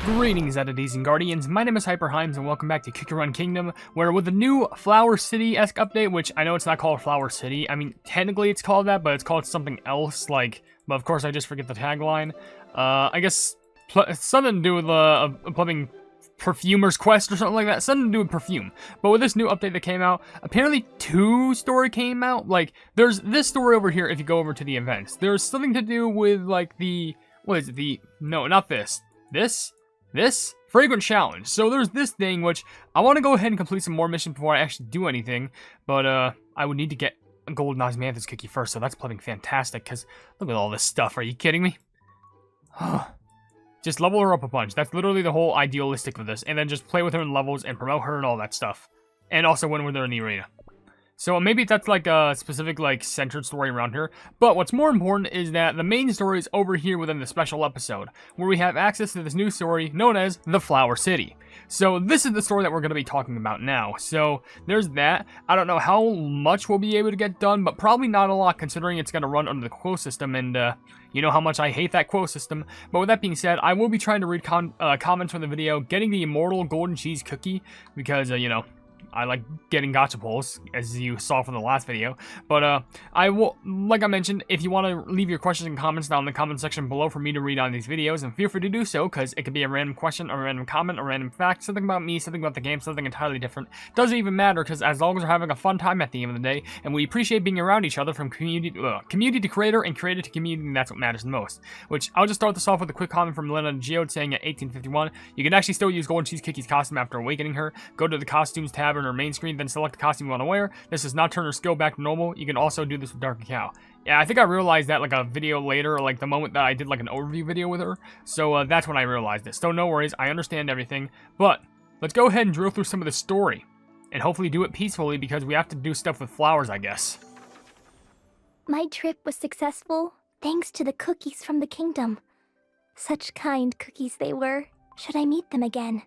Greetings, Entities and Guardians. My name is HyperHimes, and welcome back to Cookie Run Kingdom, where with the new Flower City-esque update, which I know it's not called Flower City. I mean, technically it's called that, but it's called something else, but of course I just forget the tagline. I guess it's something to do with a plumbing perfumer's quest or something like that. Something to do with perfume. But with this new update that came out, apparently 2 story came out. Like, there's this story over here if you go over to the events. There's something to do with, like, no, not this. This? Fragrant Challenge. So there's this thing, which I want to go ahead and complete some more missions before I actually do anything. But, I would need to get a golden Osmanthus cookie first, so that's plumbing fantastic, because look at all this stuff. Are you kidding me? Just level her up a bunch. That's literally the whole idealistic of this. And then just play with her in levels and promote her and all that stuff. And also win with her in the arena. So maybe that's like a specific centered story around here. But what's more important is that the main story is over here within the special episode, where we have access to this new story known as the Flower City. So this is the story that we're going to be talking about now. So there's that. I don't know how much we'll be able to get done, but probably not a lot considering it's going to run under the quo system, and you know how much I hate that quo system. But with that being said, I will be trying to read comments from the video, getting the immortal golden cheese cookie, because, you know, I like getting gacha pulls, as you saw from the last video. But, I will, like I mentioned, if you want to leave your questions and comments down in the comment section below for me to read on these videos, and feel free to do so, because it could be a random question, a random comment, a random fact, something about me, something about the game, something entirely different. Doesn't even matter, because as long as we're having a fun time at the end of the day, and we appreciate being around each other from community to creator, and creator to community, and that's what matters the most. Which, I'll just start this off with a quick comment from Lena Geode saying at 1851, you can actually still use Golden Cheese Cookie's costume after awakening her. Go to the costumes tab on her main screen, then select the costume you want to wear. This does not turn her skill back to normal. You can also do this with Dark Cow. Yeah, I think I realized that like a video later, or like the moment that I did like an overview video with her. So that's when I realized this. So no worries, I understand everything. But let's go ahead and drill through some of the story. And hopefully do it peacefully, because we have to do stuff with flowers, I guess. My trip was successful thanks to the cookies from the kingdom. Such kind cookies they were. Should I meet them again,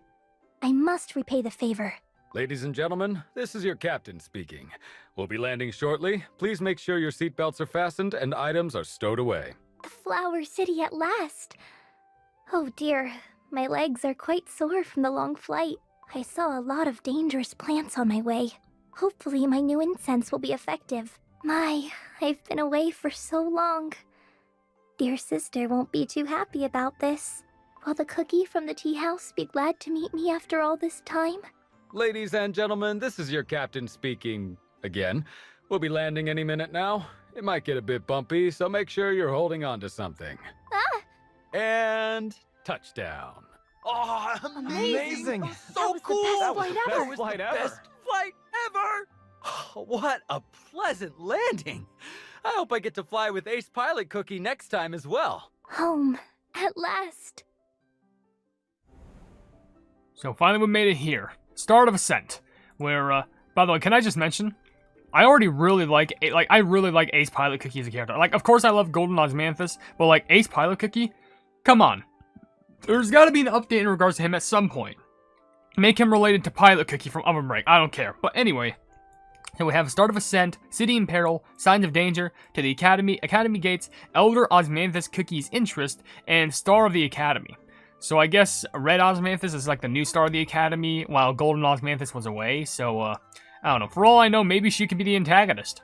I must repay the favor. Ladies and gentlemen, this is your captain speaking. We'll be landing shortly. Please make sure your seatbelts are fastened and items are stowed away. The Flower City at last. Oh dear, my legs are quite sore from the long flight. I saw a lot of dangerous plants on my way. Hopefully my new incense will be effective. My, I've been away for so long. Dear sister won't be too happy about this. Will the cookie from the tea house be glad to meet me after all this time? Ladies and gentlemen, this is your captain speaking again. We'll be landing any minute now. It might get a bit bumpy, so make sure you're holding on to something. Ah! And touchdown. Oh, amazing! So cool! That was Flight the ever. best flight ever! Best flight ever! Oh, what a pleasant landing! I hope I get to fly with Ace Pilot Cookie next time as well. Home, at last. So finally we made it here. Start of Ascent. Where, by the way, can I just mention, I already really like Ace Pilot Cookie as a character. Like, of course I love Golden Osmanthus, but like, Ace Pilot Cookie? Come on. There's gotta be an update in regards to him at some point. Make him related to Pilot Cookie from OvenBreak. I don't care. But anyway, so we have Start of Ascent, City in Peril, Signs of Danger, to the Academy, Academy Gates, Elder Osmanthus Cookie's Interest, and Star of the Academy. So I guess Red Osmanthus is like the new star of the Academy, while Golden Osmanthus was away, so, I don't know. For all I know, maybe she could be the antagonist.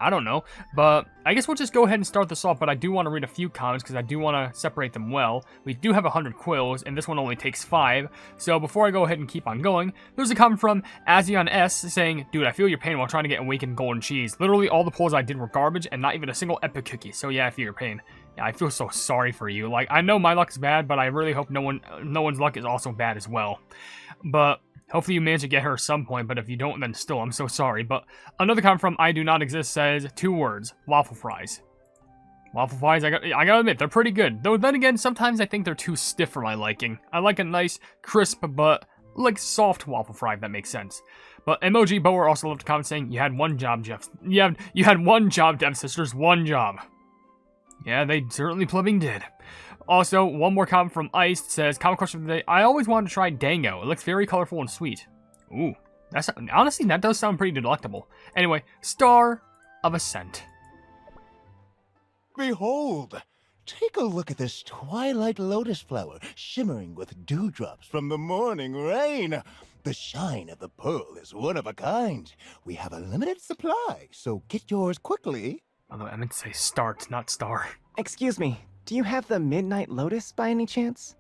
I don't know, but I guess we'll just go ahead and start this off, but I do want to read a few comments, because I do want to separate them well. We do have 100 quills, and this one only takes 5, so before I go ahead and keep on going, there's a comment from Azion S saying, dude, I feel your pain while trying to get awakened golden cheese. Literally all the pulls I did were garbage, and not even a single epic cookie, so yeah, I feel your pain. Yeah, I feel so sorry for you. Like, I know my luck is bad, but I really hope no one's luck is also bad as well. But hopefully you manage to get her at some point, but if you don't, then still, I'm so sorry. But another comment from I Do Not Exist says, 2 words, waffle fries. Waffle fries, I gotta admit, they're pretty good. Though then again, sometimes I think they're too stiff for my liking. I like a nice, crisp, but like soft waffle fry, if that makes sense. But MOG Bower also left a comment saying, you had one job, Jeff. You had one job, Devsisters, one job. Yeah, they certainly plumbing did. Also, one more comment from Ice says, comment question of the day, I always wanted to try Dango. It looks very colorful and sweet. Ooh, honestly, that does sound pretty delectable. Anyway, Star of Ascent. Behold, Take a look at this twilight lotus flower shimmering with dewdrops from the morning rain. The shine of the pearl is one of a kind. We have a limited supply, so get yours quickly. Although I meant to say start, not star. Excuse me, do you have the Midnight Lotus by any chance?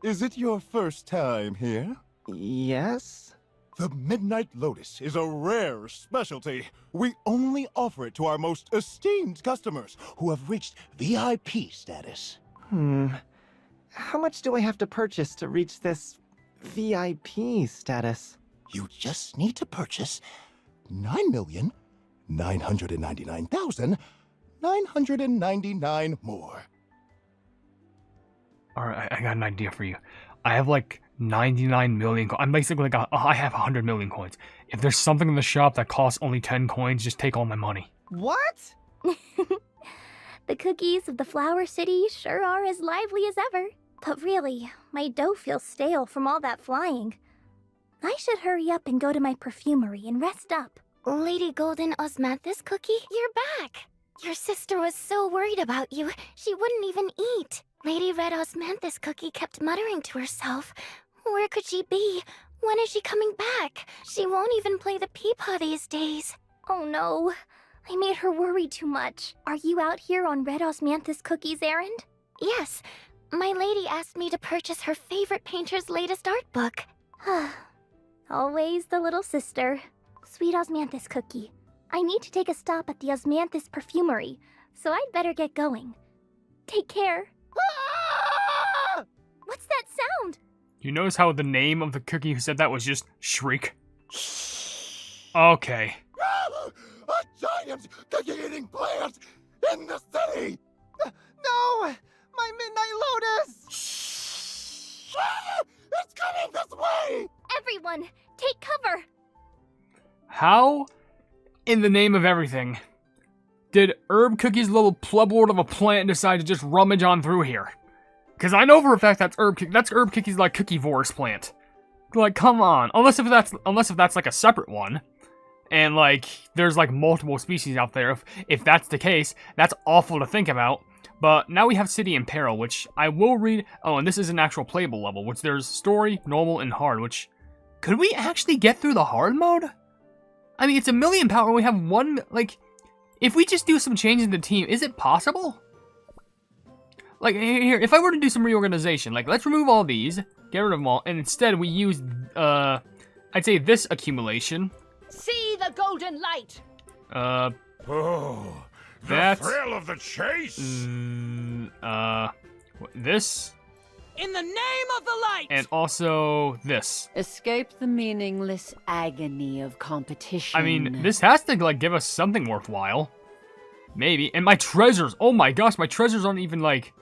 Is it your first time here? Yes? The Midnight Lotus is a rare specialty. We only offer it to our most esteemed customers who have reached VIP status. How much do I have to purchase to reach this VIP status? You just need to purchase 9,999,999 more. Alright, I got an idea for you. I have like 99 million I'm basically got, I have 100 million coins. If there's something in the shop that costs only 10 coins, just take all my money. What? The cookies of the Flower City sure are as lively as ever. But really, my dough feels stale from all that flying. I should hurry up and go to my perfumery and rest up. Lady Golden Osmanthus Cookie, you're back! Your sister was so worried about you, she wouldn't even eat. Lady Red Osmanthus Cookie kept muttering to herself, where could she be? When is she coming back? She won't even play the peepaw these days. Oh no, I made her worry too much. Are you out here on Red Osmanthus Cookie's errand? Yes, my lady asked me to purchase her favorite painter's latest art book. Always the little sister. Sweet Osmanthus Cookie, I need to take a stop at the Osmanthus Perfumery, so I'd better get going. Take care. What's that sound? You notice how the name of the cookie who said that was just Shriek? Okay. A giant cookie-eating plant in the city! No! My Midnight Lotus! It's coming this way! Everyone, take cover! How, in the name of everything, did Herb Cookie's little plublord of a plant decide to just rummage on through here? Because I know for a fact that's Herb Cookie's like cookie-vorous plant. Like, come on. Unless if that's like a separate one. And like, there's like multiple species out there. If that's the case, that's awful to think about. But now we have City and Peril, which I will read. Oh, and this is an actual playable level, which there's story, normal, and hard, which... Could we actually get through the hard mode? I mean, it's a million power and we have one, like... If we just do some changes in the team, is it possible? Like, here, if I were to do some reorganization, like, let's remove all these, get rid of them all, and instead we use, I'd say this accumulation. See the golden light! Oh, That's... the thrill of the chase! This, In the name of the light! and also this. Escape the meaningless agony of competition. I mean, this has to, like, give us something worthwhile. Maybe. And my treasures, oh my gosh, my treasures aren't even, like...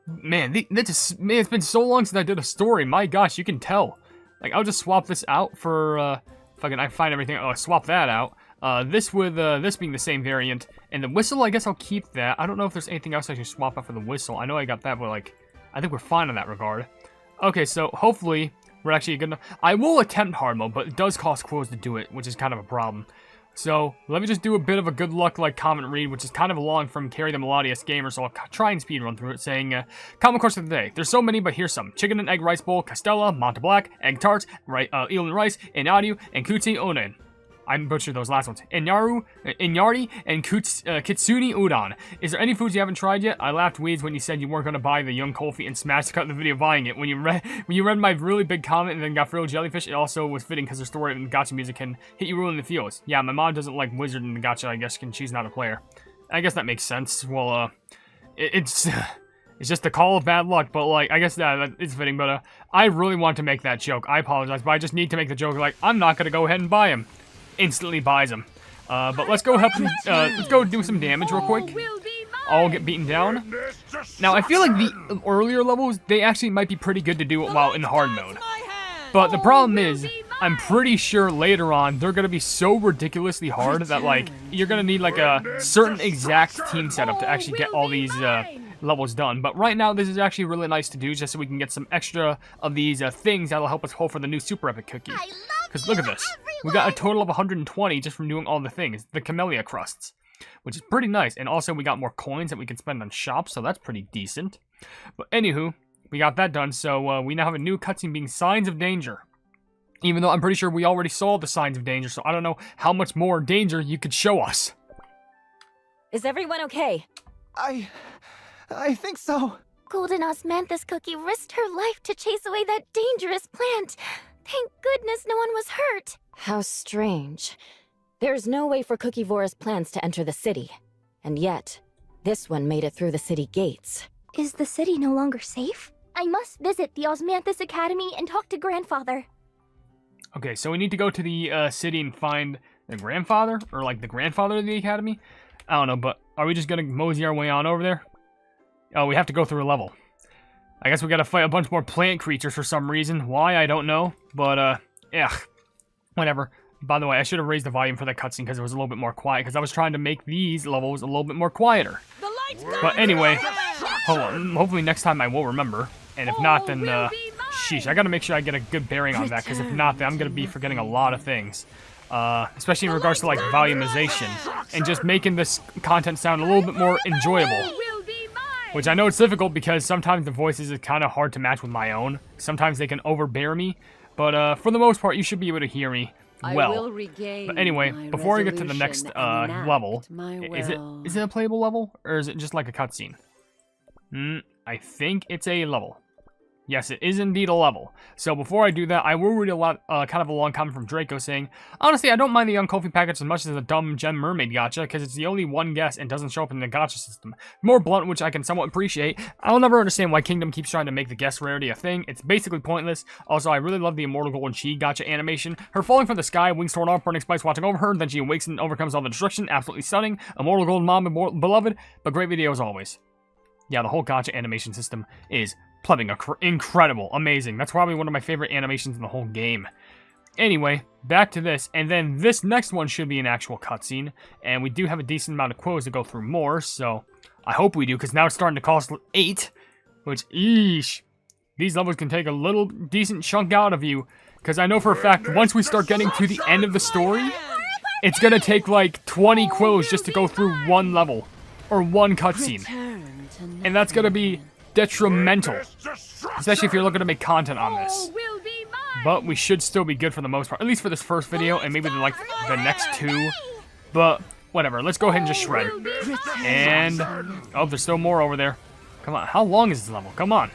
Man, it's been so long since I did a story, my gosh, you can tell. Like, I'll just swap this out for, if I find everything, I'll swap that out. This with, this being the same variant. And the whistle, I guess I'll keep that. I don't know if there's anything else I should swap out for the whistle. I know I got that, but, like, I think we're fine in that regard. Okay, so hopefully we're actually good enough. I will attempt hard mode, but it does cost quills to do it, which is kind of a problem. So, let me just do a bit of a good luck, like, comment read, which is kind of long from Carry the Melodious Gamer, so I'll try and speed run through it, saying, Common course of the day. There's so many, but here's some. Chicken and egg rice bowl, Castella, Monte Black, egg tarts, eel and rice, Inadu, and Kutsi Onen. I butchered those last ones. Inyari, and Kitsune Udon. Is there any foods you haven't tried yet? I laughed weeds when you said you weren't going to buy the Young Kofi and smashed cut the video buying it. When you read my really big comment and then got frilled jellyfish, it also was fitting because the story and gacha music can hit you ruin the feels. Yeah, my mom doesn't like Wizard and the gacha, I guess, and she's not a player. I guess that makes sense. Well, it's just the call of bad luck, but, like, I guess that is fitting, but, I really want to make that joke. I apologize, but I just need to make the joke, like, I'm not going to go ahead and buy him. Instantly buys him. But let's go help him, let's go do some damage real quick. All get beaten down. Now, I feel like the earlier levels, they actually might be pretty good to do it while in hard mode. But the problem is, I'm pretty sure later on, they're gonna be so ridiculously hard that, like, you're gonna need, like, a certain exact team setup to actually get all these, levels done. But right now, this is actually really nice to do, just so we can get some extra of these, things that'll help us pull for the new Super Epic Cookie. Because look at this. We got a total of 120 just from doing all the things. The Camellia Crusts. which is pretty nice. And also, we got more coins that we can spend on shops, so that's pretty decent. But anywho, we got that done, so we now have a new cutscene being Signs of Danger. Even though I'm pretty sure we already saw the Signs of Danger, so I don't know how much more danger you could show us. Is everyone okay? I think so. Golden Osmanthus Cookie risked her life to chase away that dangerous plant. Thank goodness no one was hurt. How strange. There's no way for Cookievora's plants to enter the city. And yet, this one made it through the city gates. Is the city no longer safe? I must visit the Osmanthus Academy and talk to Grandfather. Okay, so we need to go to the city and find the grandfather, or like the grandfather of the academy. I don't know, but are we just gonna mosey our way on over there? Oh, we have to go through a level. I guess we gotta fight a bunch more plant creatures for some reason. Why, I don't know, but yeah, whatever. By the way, I should have raised the volume for that cutscene because it was a little bit more quiet, because I was trying to make these levels a little bit more quieter. But anyway, hold on, hopefully next time I will remember, and if not, then sheesh, I gotta make sure I get a good bearing on that, because if not, then I'm gonna be forgetting a lot of things. Especially in regards to like volumization, and just making this content sound a little bit more enjoyable. Which I know it's difficult because sometimes the voices is kind of hard to match with my own. Sometimes they can overbear me, but for the most part, you should be able to hear me well. But anyway, before I get to the next level, is it a playable level, or is it just like a cutscene? I think it's a level. Yes, it is indeed a level. So before I do that, I will read kind of a long comment from Draco saying, honestly, I don't mind the Young Kofi package as much as the dumb Gem Mermaid gacha, because it's the only one guess and doesn't show up in the gacha system. More blunt, which I can somewhat appreciate. I'll never understand why Kingdom keeps trying to make the guess rarity a thing. It's basically pointless. Also, I really love the Immortal Golden Chi gacha animation. Her falling from the sky, wings torn off, burning spikes watching over her, then she awakes and overcomes all the destruction. Absolutely stunning. Immortal Golden Mom, beloved, but great video as always. Yeah, the whole gacha animation system is plumbing, incredible, amazing. That's probably one of my favorite animations in the whole game. Anyway, back to this, and then this next one should be an actual cutscene, and we do have a decent amount of quotes to go through more, so I hope we do, because now it's starting to cost 8, which, eesh. These levels can take a little decent chunk out of you, because I know for a fact, once we start getting to the end of the story, it's going to take like 20 quills just to go through one level, or one cutscene, and that's going to be detrimental, especially if you're looking to make content on this. But we should still be good for the most part, at least for this first video, and maybe like the next 2. But whatever, let's go ahead and just shred. And oh, there's still more over there. Come on, how long is this level? Come on,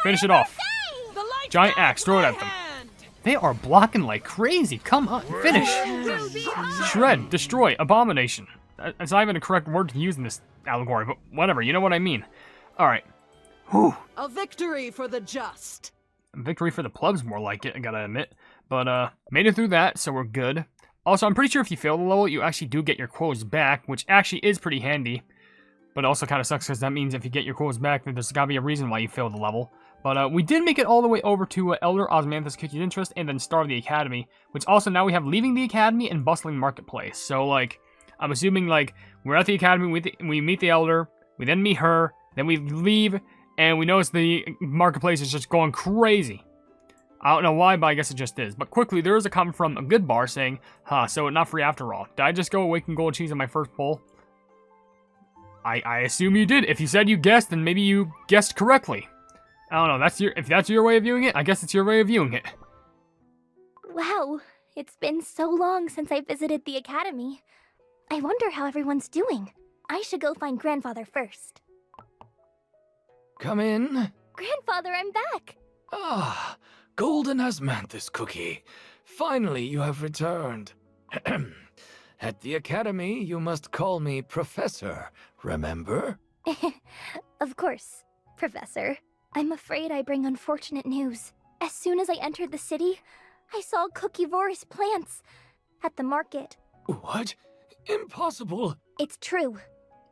finish it off. Giant axe, throw it at them. They are blocking like crazy. Come on, finish. Shred, destroy, abomination. That's not even a correct word to use in this allegory, but whatever, you know what I mean. All right. Whew. A victory for the just. Victory for the plebs, more like it, I gotta admit. But, made it through that, so we're good. Also, I'm pretty sure if you fail the level, you actually do get your quills back, which actually is pretty handy. But it also kind of sucks, because that means if you get your quills back, then there's gotta be a reason why you failed the level. But, we did make it all the way over to Elder Osmanthus Cookie's Interest, and then Star of the Academy, which also now we have Leaving the Academy and Bustling Marketplace. So, like, I'm assuming, like, we're at the Academy, we meet the Elder, we then meet her, then we leave, and we notice the marketplace is just going crazy. I don't know why, but I guess it just is. But quickly, there is a comment from a good bar saying, so not free after all. Did I just go Awaken Gold Cheese on my first poll? I assume you did. If you said you guessed, then maybe you guessed correctly. I don't know, if that's your way of viewing it, I guess it's your way of viewing it. Wow, it's been so long since I visited the academy. I wonder how everyone's doing. I should go find Grandfather first. Come in. Grandfather, I'm back! Ah, Golden Osmanthus Cookie. Finally, you have returned. At the academy, you must call me Professor, remember? Of course, Professor. I'm afraid I bring unfortunate news. As soon as I entered the city, I saw Cookievora's plants at the market. What? Impossible! It's true.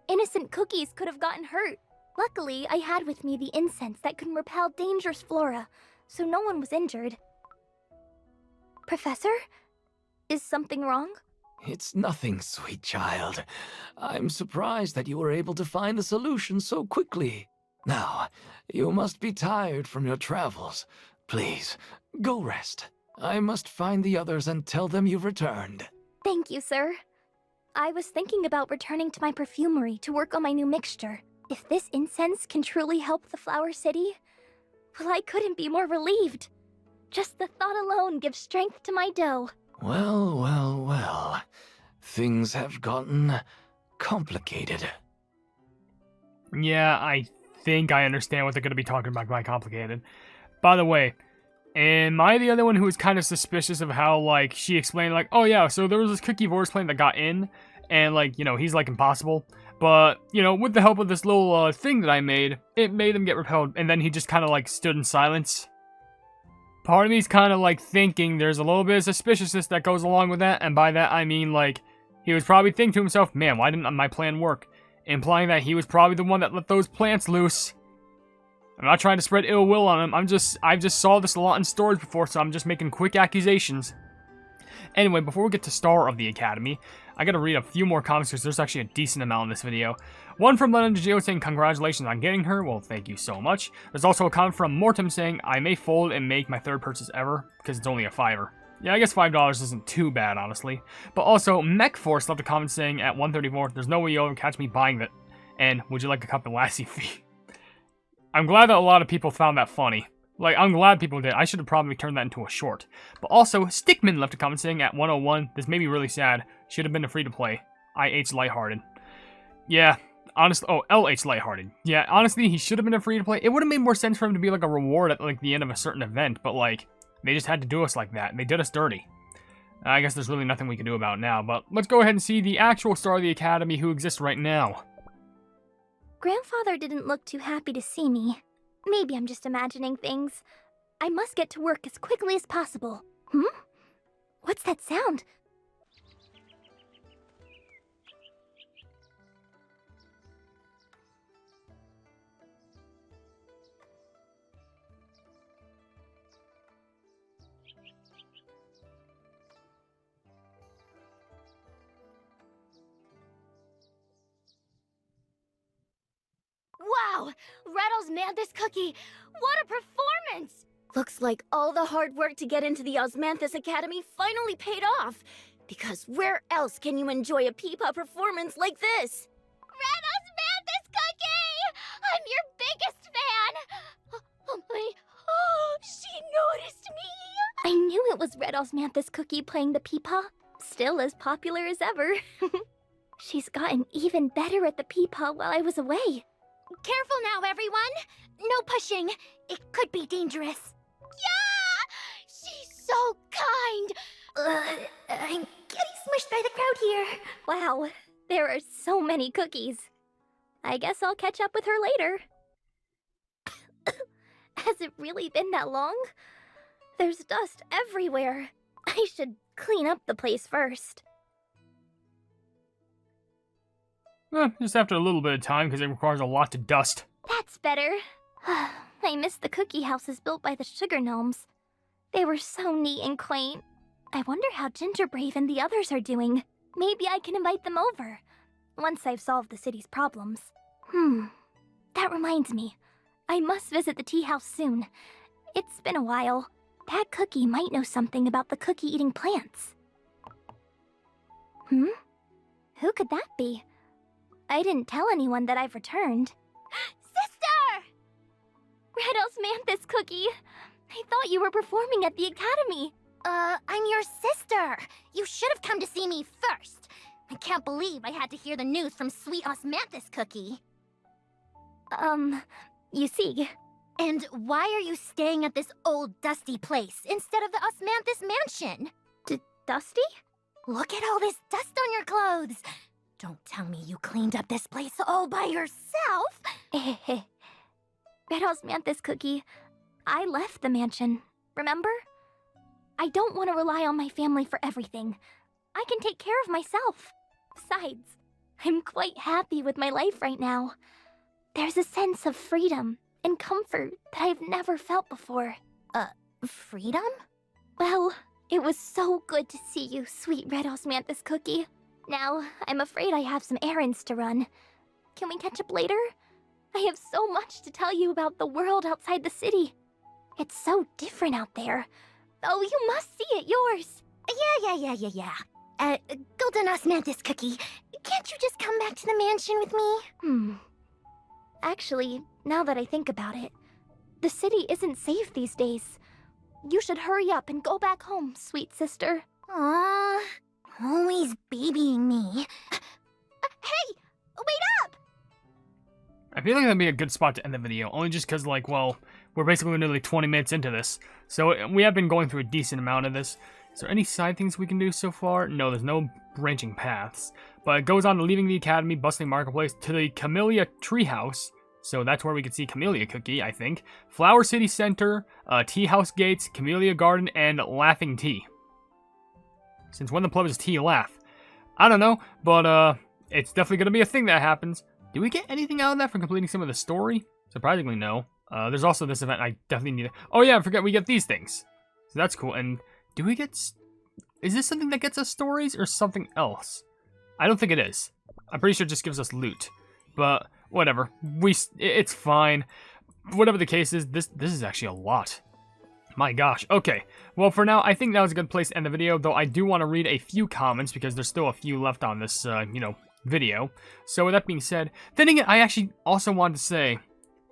Innocent cookies could have gotten hurt. Luckily, I had with me the incense that can repel dangerous flora, so no one was injured. Professor? Is something wrong? It's nothing, sweet child. I'm surprised that you were able to find the solution so quickly. Now, you must be tired from your travels. Please, go rest. I must find the others and tell them you've returned. Thank you, sir. I was thinking about returning to my perfumery to work on my new mixture. If this incense can truly help the Flower City, well, I couldn't be more relieved. Just the thought alone gives strength to my dough. Well, well, well. Things have gotten complicated. Yeah, I think I understand what they're going to be talking about by complicated. By the way, am I the other one who was kind of suspicious of how, like, she explained, like, oh yeah, so there was this Cookie Voice plant that got in, and, like, you know, he's, like, impossible. But, you know, with the help of this little thing that I made, it made him get repelled, and then he just kind of, like, stood in silence. Part of me's kind of, like, thinking there's a little bit of suspiciousness that goes along with that, and by that I mean, like, he was probably thinking to himself, man, why didn't my plan work? Implying that he was probably the one that let those plants loose. I'm not trying to spread ill will on him, I've just saw this a lot in stories before, so I'm just making quick accusations. Anyway, before we get to Star of the Academy, I gotta read a few more comments because there's actually a decent amount in this video. One from Lennon Geo saying, congratulations on getting her. Well, thank you so much. There's also a comment from Mortem saying, I may fold and make my third purchase ever, because it's only a $5. Yeah, I guess $5 isn't too bad, honestly. But also, MechForce left a comment saying, at 134, there's no way you'll ever catch me buying that. And, would you like a cup of lassie fee? I'm glad that a lot of people found that funny. Like, I'm glad people did. I should have probably turned that into a short. But also, Stickman left a comment saying, at 101, this made me really sad. Should have been a free-to-play. IH Lighthearted. Yeah, honestly, oh, LH Lighthearted. Yeah, honestly, he should have been a free-to-play. It would have made more sense for him to be like a reward at like the end of a certain event, but like, they just had to do us like that, and they did us dirty. I guess there's really nothing we can do about it now, but let's go ahead and see the actual Star of the Academy who exists right now. Grandfather didn't look too happy to see me. Maybe I'm just imagining things. I must get to work as quickly as possible. What's that sound? Wow! Red Osmanthus cookie! What a performance! Looks like all the hard work to get into the Osmanthus Academy finally paid off. Because where else can you enjoy a Peepa performance like this? Red Osmanthus cookie! I'm your biggest fan! Oh, she noticed me! I knew it was Red Osmanthus Cookie playing the Peepa. Still as popular as ever. She's gotten even better at the Peepa while I was away. Careful now, everyone! No pushing. It could be dangerous. Yeah! She's so kind! I'm getting smushed by the crowd here. Wow, there are so many cookies. I guess I'll catch up with her later. Has it really been that long? There's dust everywhere. I should clean up the place first. Just after a little bit of time, because it requires a lot to dust. That's better. I miss the cookie houses built by the sugar gnomes. They were so neat and quaint. I wonder how Gingerbrave and the others are doing. Maybe I can invite them over, once I've solved the city's problems. That reminds me. I must visit the tea house soon. It's been a while. That cookie might know something about the cookie-eating plants. Who could that be? I didn't tell anyone that I've returned. Sister! Red Osmanthus Cookie! I thought you were performing at the academy. I'm your sister. You should have come to see me first. I can't believe I had to hear the news from sweet Osmanthus Cookie. You see. And why are you staying at this old dusty place instead of the Osmanthus mansion? Dusty? Look at all this dust on your clothes. Don't tell me you cleaned up this place all by yourself. Red Osmanthus Cookie, I left the mansion, remember? I don't want to rely on my family for everything. I can take care of myself. Besides, I'm quite happy with my life right now. There's a sense of freedom and comfort that I've never felt before. Freedom? Well, it was so good to see you, sweet Red Osmanthus Cookie. Now, I'm afraid I have some errands to run. Can we catch up later? I have so much to tell you about the world outside the city. It's so different out there. Oh, you must see it yours. Yeah. Golden Osmanthus Cookie, can't you just come back to the mansion with me? Actually, now that I think about it, the city isn't safe these days. You should hurry up and go back home, sweet sister. Aww, always babying me. Hey, wait up! I feel like that'd be a good spot to end the video, only just because, like, well, we're basically nearly 20 minutes into this, so we have been going through a decent amount of this. Is there any side things we can do so far? No, there's no branching paths. But it goes on to leaving the academy, bustling marketplace, to the Camellia Treehouse. So that's where we can see Camellia Cookie, I think. Flower City Center, Tea House Gates, Camellia Garden, and Laughing Tea. Since when the pleb is tea laugh? I don't know, but it's definitely going to be a thing that happens. Do we get anything out of that for completing some of the story? Surprisingly, no. There's also this event I definitely need. Oh yeah, I forget we get these things. So that's cool. And do we get... Is this something that gets us stories or something else? I don't think it is. I'm pretty sure it just gives us loot. But whatever. It's fine. Whatever the case is, this is actually a lot. My gosh. Okay. Well, for now, I think that was a good place to end the video, though I do want to read a few comments because there's still a few left on this, video. So with that being said, then again, I actually also wanted to say,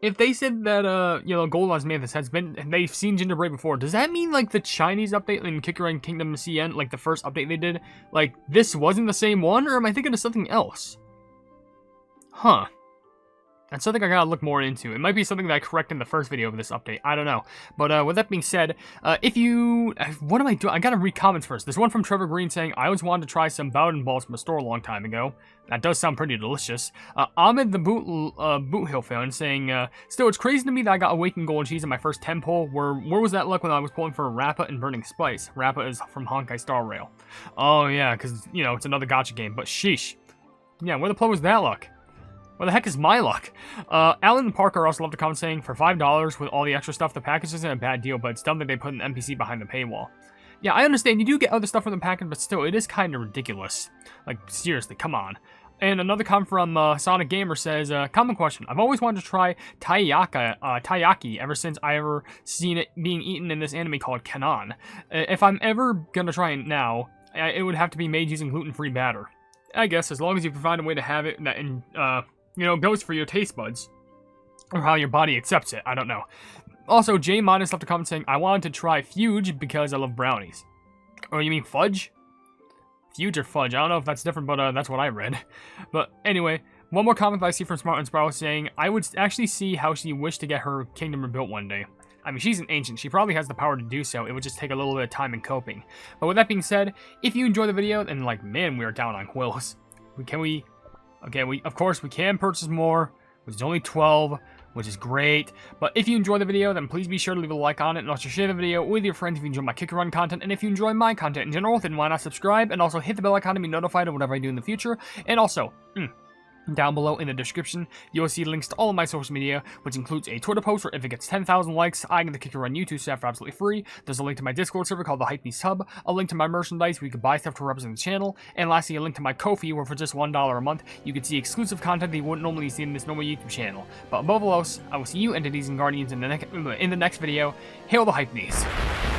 if they said that, Golden Osmanthus they've seen Gingerbread before, does that mean, like, the Chinese update in Kikkoran Kingdom CN, like, the first update they did, like, this wasn't the same one, or am I thinking of something else? Huh. That's something I gotta look more into. It might be something that I correct in the first video of this update. I don't know. But with that being said, if you... What am I doing? I gotta read comments first. There's one from Trevor Green saying, I always wanted to try some Bowden balls from a store a long time ago. That does sound pretty delicious. Ahmed the Boot Hill fan saying, still, it's crazy to me that I got Awakened Golden Cheese in my first 10 pull. Where was that luck when I was pulling for Rappa and Burning Spice? Rappa is from Honkai Star Rail. Oh, yeah, because, it's another gacha game. But sheesh. Yeah, where the play was that luck? Where the heck is my luck? Alan and Parker also left a comment saying, for $5 with all the extra stuff, the package isn't a bad deal, but it's dumb that they put an NPC behind the paywall. Yeah, I understand, you do get other stuff from the package, but still, it is kind of ridiculous. Like, seriously, come on. And another comment from Sonic Gamer says, common question, I've always wanted to try taiyaki ever since I ever seen it being eaten in this anime called Kanon. If I'm ever gonna try it now, it would have to be made using gluten-free batter. I guess, as long as you provide a way to have it that, goes for your taste buds. Or how your body accepts it, I don't know. Also, J Minus left a comment saying, I wanted to try Fuge because I love brownies. Oh, you mean fudge? Fuge or fudge? I don't know if that's different, but that's what I read. But anyway, one more comment that I see from Smart and Sprout saying, I would actually see how she wished to get her kingdom rebuilt one day. I mean, she's an ancient. She probably has the power to do so. It would just take a little bit of time and coping. But with that being said, if you enjoy the video, then like, man, we are down on quills. Of course, we can purchase more, which is only 12, which is great. But if you enjoy the video, then please be sure to leave a like on it, and also share the video with your friends if you enjoy my Kick Run content. And if you enjoy my content in general, then why not subscribe, and also hit the bell icon to be notified of whatever I do in the future. And also, down below in the description, you'll see links to all of my social media, which includes a Twitter post where if it gets 10,000 likes, I get the Kick Run YouTube staff for absolutely free. There's a link to my Discord server called the Hypenese Hub, a link to my merchandise where you can buy stuff to represent the channel, and lastly, a link to my Ko-fi where for just $1 a month, you can see exclusive content that you wouldn't normally see in this normal YouTube channel. But above all else, I will see you entities and guardians in the next video. Hail the Hypenese!